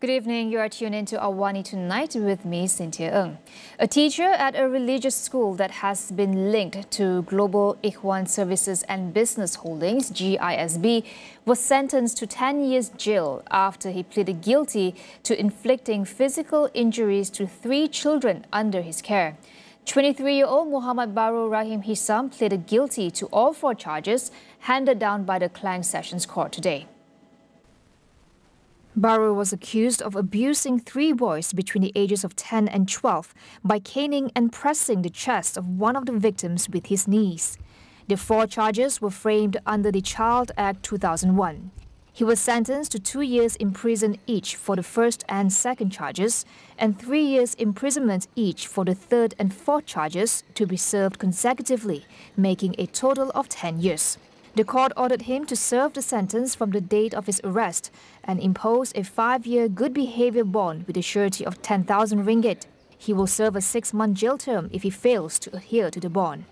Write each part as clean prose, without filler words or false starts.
Good evening. You are tuned into AWANI Tonight with me, Cynthia Ng. A teacher at a religious school that has been linked to Global Ikhwan Services and Business Holdings, GISB, was sentenced to 10 years jail after he pleaded guilty to inflicting physical injuries to 3 children under his care. 23-year-old Muhammad Baru Rahim Hissam pleaded guilty to all 4 charges handed down by the Klang Sessions Court today. Baru was accused of abusing 3 boys between the ages of 10 and 12 by caning and pressing the chest of one of the victims with his knees. The 4 charges were framed under the Child Act 2001. He was sentenced to 2 years in prison each for the first and second charges and 3 years imprisonment each for the third and fourth charges to be served consecutively, making a total of 10 years. The court ordered him to serve the sentence from the date of his arrest and imposed a 5-year good behavior bond with a surety of 10,000 ringgit. He will serve a 6-month jail term if he fails to adhere to the bond.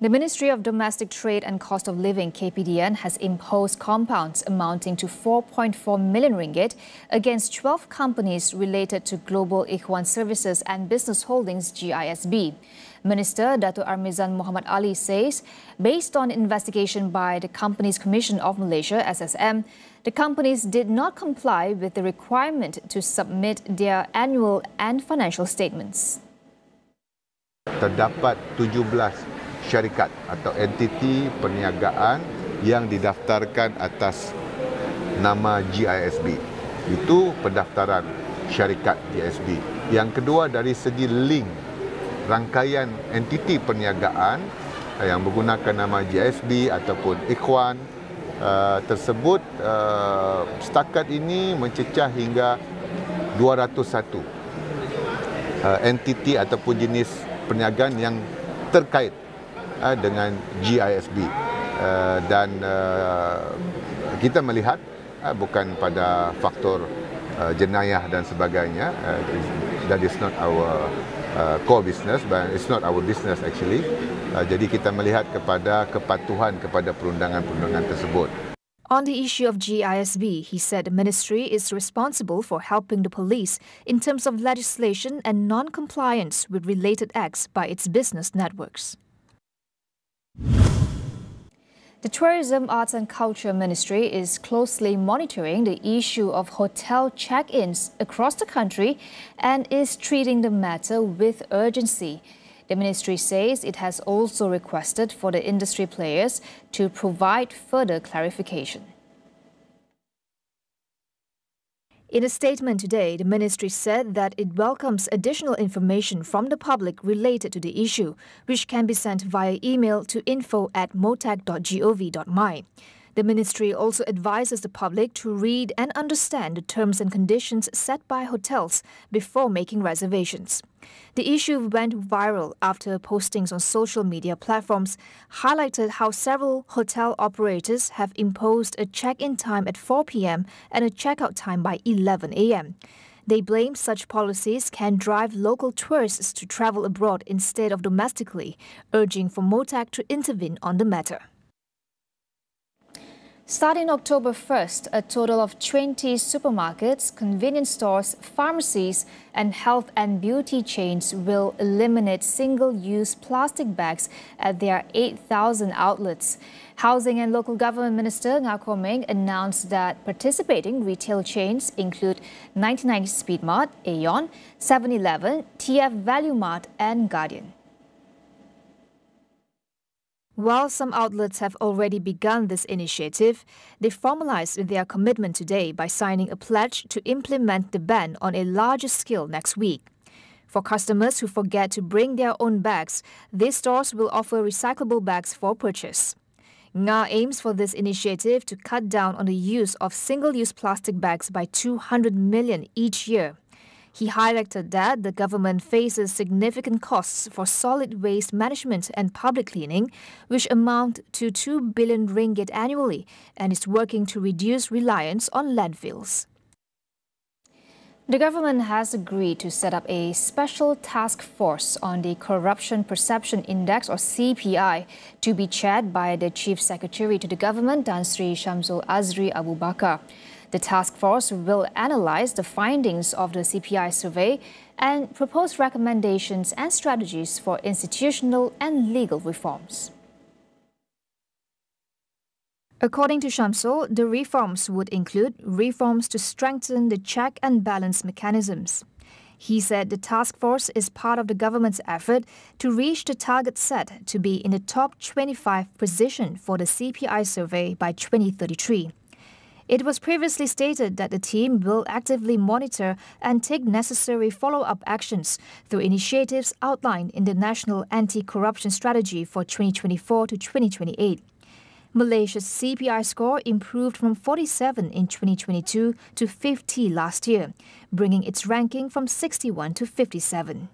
The Ministry of Domestic Trade and Cost of Living (KPDN) has imposed compounds amounting to 4.4 million ringgit against 12 companies related to Global Ikhwan Services and Business Holdings (GISB). Minister Dato' Armizan Muhammad Ali says, based on investigation by the Companies Commission of Malaysia (SSM), the companies did not comply with the requirement to submit their annual and financial statements. Terdapat 17 syarikat atau entiti perniagaan yang didaftarkan atas nama GISB. Itu pendaftaran syarikat GISB. Yang kedua, dari segi link rangkaian entiti perniagaan yang menggunakan nama GISB ataupun Ikhwan tersebut setakat ini mencecah hingga 201 entiti ataupun jenis perniagaan yang terkait dengan GISB dan kita melihat bukan pada faktor jenayah dan sebagainya, that is not our core business, but it's not our business actually. Jadi kita melihat kepada kepatuhan kepada perundangan-perundangan tersebut. On the issue of GISB, he said the ministry is responsible for helping the police in terms of legislation and non-compliance with related acts by its business networks. The Tourism, Arts and Culture Ministry is closely monitoring the issue of hotel check-ins across the country and is treating the matter with urgency. The ministry says it has also requested for the industry players to provide further clarification. In a statement today, the ministry said that it welcomes additional information from the public related to the issue, which can be sent via email to info@motac.gov.my. The ministry also advises the public to read and understand the terms and conditions set by hotels before making reservations. The issue went viral after postings on social media platforms highlighted how several hotel operators have imposed a check-in time at 4 p.m. and a check-out time by 11 a.m. They blame such policies can drive local tourists to travel abroad instead of domestically, urging for Motac to intervene on the matter. Starting October 1st, a total of 20 supermarkets, convenience stores, pharmacies and health and beauty chains will eliminate single-use plastic bags at their 8,000 outlets. Housing and Local Government Minister Ngako Meng announced that participating retail chains include 99 Speedmart, Aeon, 7-Eleven, TF Value Mart and Guardian. While some outlets have already begun this initiative, they formalized their commitment today by signing a pledge to implement the ban on a larger scale next week. For customers who forget to bring their own bags, these stores will offer recyclable bags for purchase. Nga aims for this initiative to cut down on the use of single-use plastic bags by 200 million each year. He highlighted that the government faces significant costs for solid waste management and public cleaning, which amount to 2 billion ringgit annually, and is working to reduce reliance on landfills. The government has agreed to set up a special task force on the Corruption Perception Index, or CPI, to be chaired by the Chief Secretary to the government, Tan Sri Shamsul Azri Abu Bakar. The task force will analyze the findings of the CPI survey and propose recommendations and strategies for institutional and legal reforms. According to Shamsul, the reforms would include reforms to strengthen the check and balance mechanisms. He said the task force is part of the government's effort to reach the target set to be in the top 25 position for the CPI survey by 2033. It was previously stated that the team will actively monitor and take necessary follow-up actions through initiatives outlined in the National Anti-Corruption Strategy for 2024 to 2028. Malaysia's CPI score improved from 47 in 2022 to 50 last year, bringing its ranking from 61 to 57.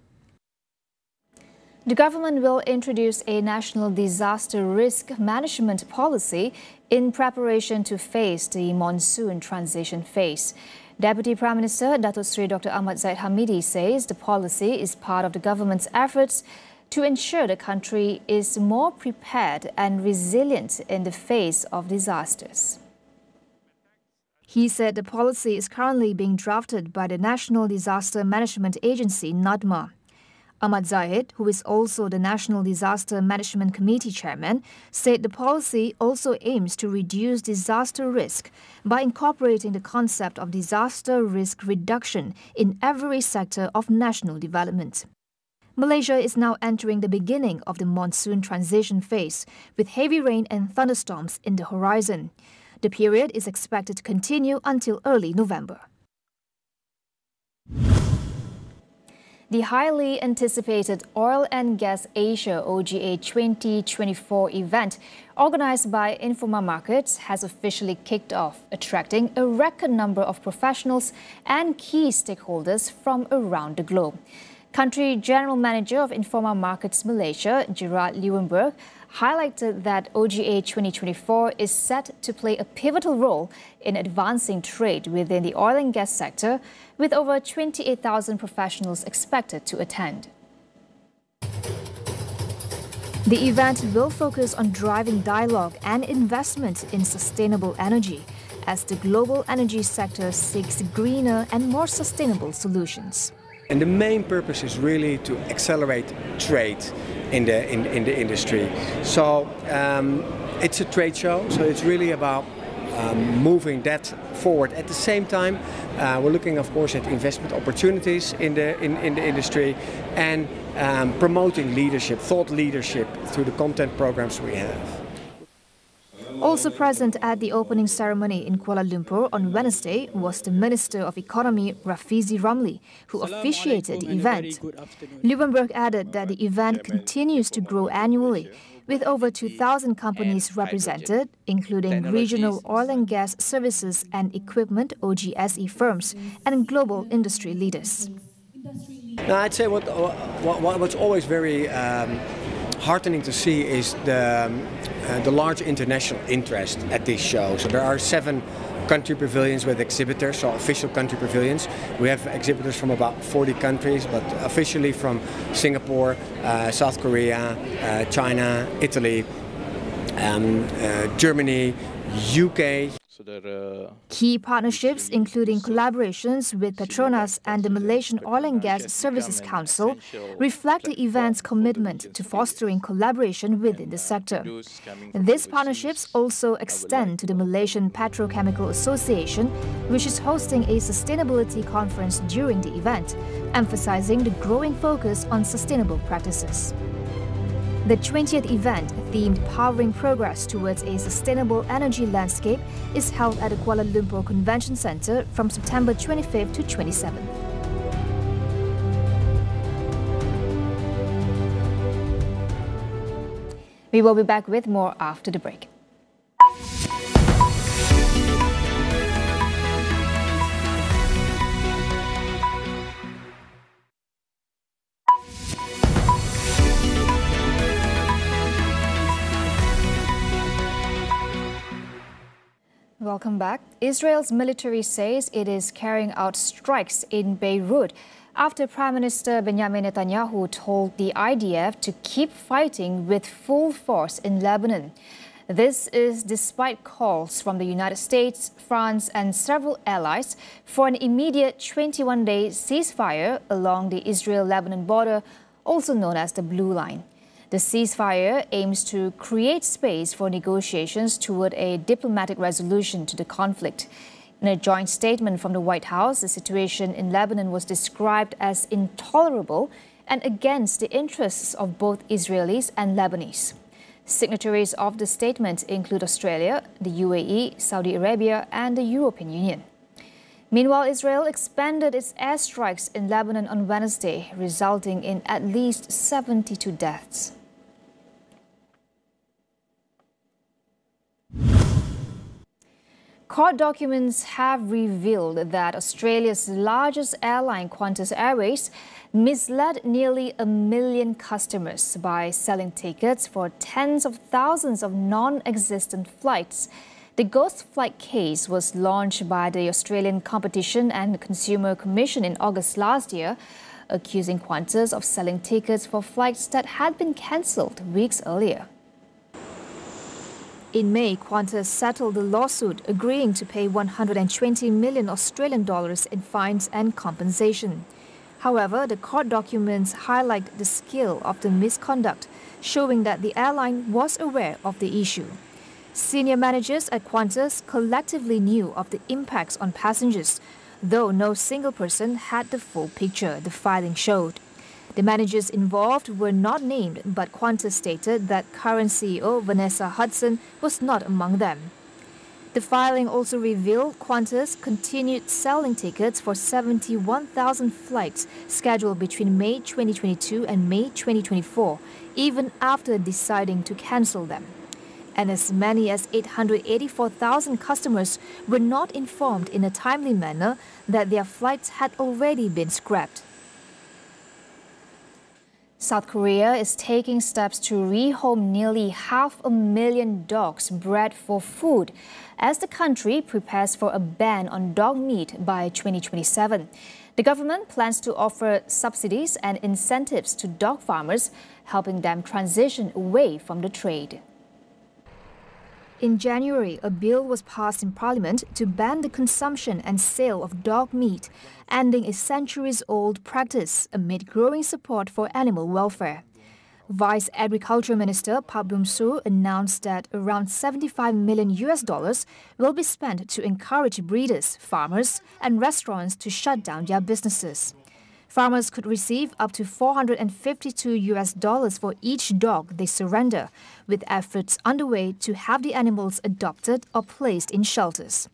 The government will introduce a national disaster risk management policy in preparation to face the monsoon transition phase. Deputy Prime Minister Datuk Seri Dr. Ahmad Zahid Hamidi says the policy is part of the government's efforts to ensure the country is more prepared and resilient in the face of disasters. He said the policy is currently being drafted by the National Disaster Management Agency, NADMA. Ahmad Zahid, who is also the National Disaster Management Committee Chairman, said the policy also aims to reduce disaster risk by incorporating the concept of disaster risk reduction in every sector of national development. Malaysia is now entering the beginning of the monsoon transition phase, with heavy rain and thunderstorms in the horizon. The period is expected to continue until early November. The highly anticipated Oil and Gas Asia OGA 2024 event, organized by Informa Markets, has officially kicked off, attracting a record number of professionals and key stakeholders from around the globe. Country General Manager of Informa Markets Malaysia, Gerard Leeuwenburg, highlighted that OGA 2024 is set to play a pivotal role in advancing trade within the oil and gas sector, with over 28,000 professionals expected to attend. The event will focus on driving dialogue and investment in sustainable energy, as the global energy sector seeks greener and more sustainable solutions. And the main purpose is really to accelerate trade in the industry. So it's a trade show, so it's really about moving that forward. At the same time, we're looking, of course, at investment opportunities in the industry and promoting leadership, thought leadership through the content programs we have. Also present at the opening ceremony in Kuala Lumpur on Wednesday was the Minister of Economy Rafizi Ramli, who officiated the event. Leeuwenburg added that the event continues to grow annually, with over 2,000 companies represented, including regional oil and gas services and equipment OGSE firms and global industry leaders. Now, I'd say what's always very heartening to see is the large international interest at this show. So there are 7 country pavilions with exhibitors, so official country pavilions. We have exhibitors from about 40 countries, but officially from Singapore, South Korea, China, Italy, Germany, UK. Key partnerships, including collaborations with Petronas and the Malaysian Oil and Gas Services Council, reflect the event's commitment to fostering collaboration within the sector. These partnerships also extend to the Malaysian Petrochemical Association, which is hosting a sustainability conference during the event, emphasizing the growing focus on sustainable practices. The 20th event, themed Powering Progress Towards a Sustainable Energy Landscape, is held at the Kuala Lumpur Convention Centre from September 25th to 27th. We will be back with more after the break. Welcome back. Israel's military says it is carrying out strikes in Beirut after Prime Minister Benjamin Netanyahu told the IDF to keep fighting with full force in Lebanon. This is despite calls from the United States, France and several allies for an immediate 21-day ceasefire along the Israel-Lebanon border, also known as the Blue Line. The ceasefire aims to create space for negotiations toward a diplomatic resolution to the conflict. In a joint statement from the White House, the situation in Lebanon was described as intolerable and against the interests of both Israelis and Lebanese. Signatories of the statement include Australia, the UAE, Saudi Arabia and the European Union. Meanwhile, Israel expanded its airstrikes in Lebanon on Wednesday, resulting in at least 72 deaths. Court documents have revealed that Australia's largest airline, Qantas Airways, misled nearly 1 million customers by selling tickets for tens of thousands of non-existent flights. The ghost flight case was launched by the Australian Competition and Consumer Commission in August last year, accusing Qantas of selling tickets for flights that had been cancelled weeks earlier. In May, Qantas settled the lawsuit, agreeing to pay 120 million Australian dollars in fines and compensation. However, the court documents highlight the scale of the misconduct, showing that the airline was aware of the issue. Senior managers at Qantas collectively knew of the impacts on passengers, though no single person had the full picture, the filing showed. The managers involved were not named, but Qantas stated that current CEO Vanessa Hudson was not among them. The filing also revealed Qantas continued selling tickets for 71,000 flights scheduled between May 2022 and May 2024, even after deciding to cancel them. And as many as 884,000 customers were not informed in a timely manner that their flights had already been scrapped. South Korea is taking steps to rehome nearly 500,000 dogs bred for food as the country prepares for a ban on dog meat by 2027. The government plans to offer subsidies and incentives to dog farmers, helping them transition away from the trade. In January, a bill was passed in Parliament to ban the consumption and sale of dog meat, ending a centuries-old practice amid growing support for animal welfare. Vice Agriculture Minister Park Bum-soo announced that around $75 million will be spent to encourage breeders, farmers and restaurants to shut down their businesses. Farmers could receive up to $452 for each dog they surrender, with efforts underway to have the animals adopted or placed in shelters.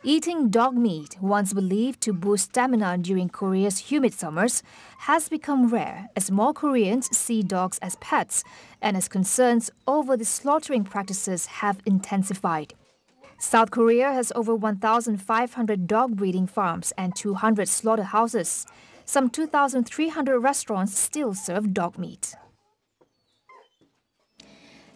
Eating dog meat, once believed to boost stamina during Korea's humid summers, has become rare as more Koreans see dogs as pets and as concerns over the slaughtering practices have intensified. South Korea has over 1,500 dog breeding farms and 200 slaughterhouses. Some 2,300 restaurants still serve dog meat.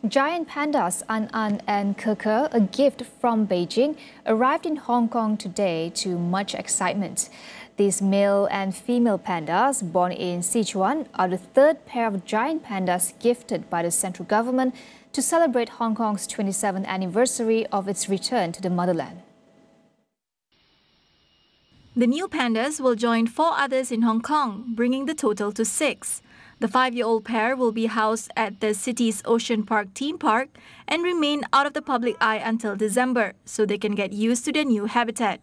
Giant pandas An and Keke, a gift from Beijing, arrived in Hong Kong today to much excitement. These male and female pandas, born in Sichuan, are the third pair of giant pandas gifted by the central government to celebrate Hong Kong's 27th anniversary of its return to the motherland. The new pandas will join 4 others in Hong Kong, bringing the total to 6. The 5-year-old pair will be housed at the city's Ocean Park theme park and remain out of the public eye until December, so they can get used to their new habitat.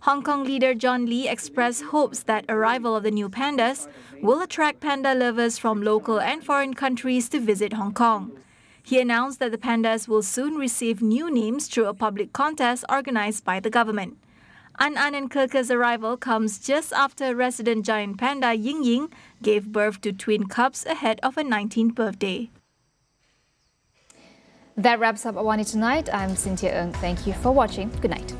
Hong Kong leader John Lee expressed hopes that arrival of the new pandas will attract panda lovers from local and foreign countries to visit Hong Kong. He announced that the pandas will soon receive new names through a public contest organized by the government. An and Keke's arrival comes just after resident giant panda Ying Ying gave birth to twin cubs ahead of her 19th birthday. That wraps up AWANI Tonight. I'm Cynthia Ng. Thank you for watching. Good night.